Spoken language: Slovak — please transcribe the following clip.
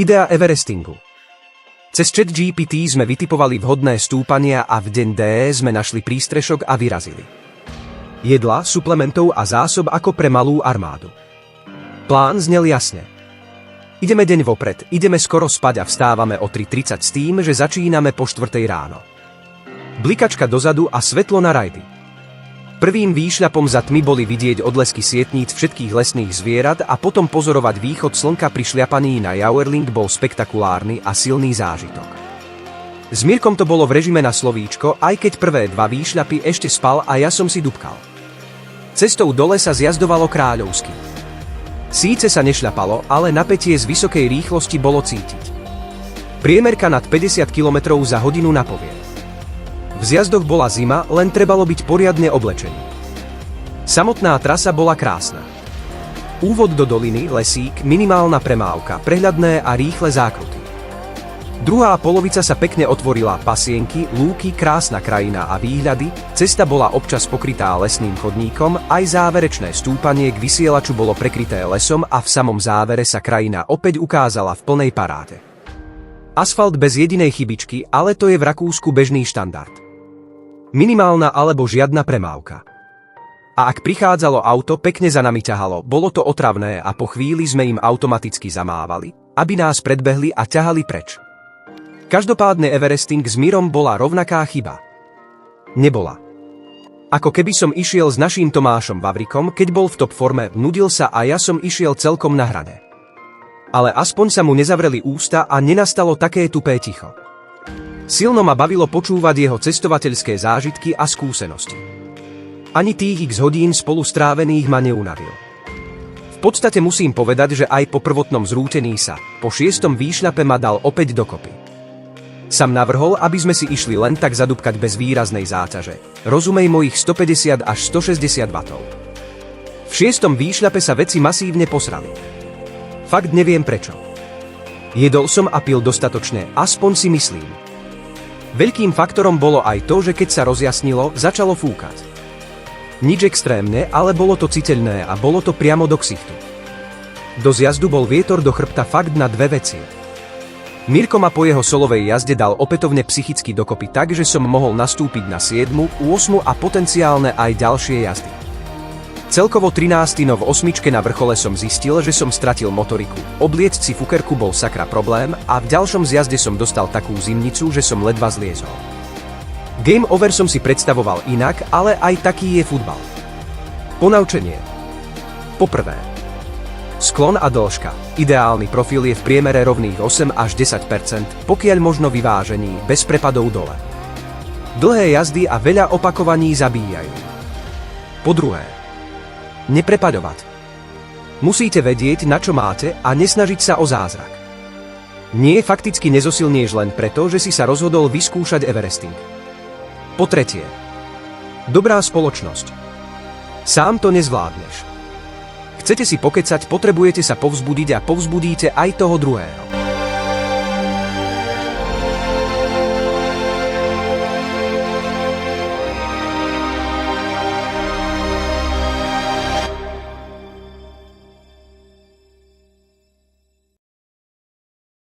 Idea Everestingu. Cez ChatGPT sme vytipovali vhodné stúpania a v deň D sme našli prístrešok a vyrazili. Jedla, suplementov a zásob ako pre malú armádu. Plán znel jasne. Ideme deň vopred, ideme skoro spať a vstávame o 3:30 s tým, že začíname po 4:00 ráno. Blikačka dozadu a svetlo na rajdy. Prvým výšľapom za tmy boli vidieť odlesky sietníc všetkých lesných zvierat a potom pozorovať východ slnka pri šľapaní na Jauerling bol spektakulárny a silný zážitok. S Mirkom to bolo v režime na slovíčko, aj keď prvé 2 výšľapy ešte spal a ja som si dupkal. Cestou dole sa zjazdovalo kráľovsky. Síce sa nešľapalo, ale napätie z vysokej rýchlosti bolo cítiť. Priemerka nad 50 km za hodinu napovie. V zjazdoch bola zima, len trebalo byť poriadne oblečený. Samotná trasa bola krásna. Úvod do doliny, lesík, minimálna premávka, prehľadné a rýchle zákruty. Druhá polovica sa pekne otvorila, pasienky, lúky, krásna krajina a výhľady, cesta bola občas pokrytá lesným chodníkom, aj záverečné stúpanie k vysielaču bolo prekryté lesom a v samom závere sa krajina opäť ukázala v plnej paráde. Asfalt bez jedinej chybičky, ale to je v Rakúsku bežný štandard. Minimálna alebo žiadna premávka. A ak prichádzalo auto, pekne za nami ťahalo, bolo to otravné a po chvíli sme im automaticky zamávali, aby nás predbehli a ťahali preč. Každopádne Everesting s Mirom bola rovnaká chyba. Nebola. Ako keby som išiel s naším Tomášom Vavrikom, keď bol v top forme, nudil sa a ja som išiel celkom na hrane. Ale aspoň sa mu nezavreli ústa a nenastalo také tupé ticho. Silno ma bavilo počúvať jeho cestovateľské zážitky a skúsenosti. Ani tých x hodín spolu strávených ma neunavil. V podstate musím povedať, že aj po prvotnom zrútení sa, po 6. výšľape ma dal opäť dokopy. Sam navrhol, aby sme si išli len tak zadúbkať bez výraznej záťaže. Rozumej mojich 150 až 160 W. V 6. výšľape sa veci masívne posrali. Fakt neviem prečo. Jedol som a pil dostatočne, aspoň si myslím. Veľkým faktorom bolo aj to, že keď sa rozjasnilo, začalo fúkať. Nič extrémne, ale bolo to citeľné a bolo to priamo do ksichtu. Do zjazdu bol vietor do chrbta fakt na 2 veci. Mirko ma po jeho solovej jazde dal opätovne psychicky dokopy tak, že som mohol nastúpiť na 7., 8. a potenciálne aj ďalšie jazdy. Celkovo 13. v 8. na vrchole som zistil, že som stratil motoriku. Obliecť si fukerku bol sakra problém a v ďalšom zjazde som dostal takú zimnicu, že som ledva zliezol. Game over som si predstavoval inak, ale aj taký je futbal. Ponaučenie. Poprvé. Sklon a dĺžka. Ideálny profil je v priemere rovných 8 až 10%, pokiaľ možno vyvážený, bez prepadov dole. Dlhé jazdy a veľa opakovaní zabíjajú. Po druhé. Neprepadovať. Musíte vedieť, na čo máte a nesnažiť sa o zázrak. Nie fakticky nezosilnieš len preto, že si sa rozhodol vyskúšať Everesting. Po tretie. Dobrá spoločnosť. Sám to nezvládneš. Chcete si pokecať, potrebujete sa povzbudiť a povzbudíte aj toho druhého.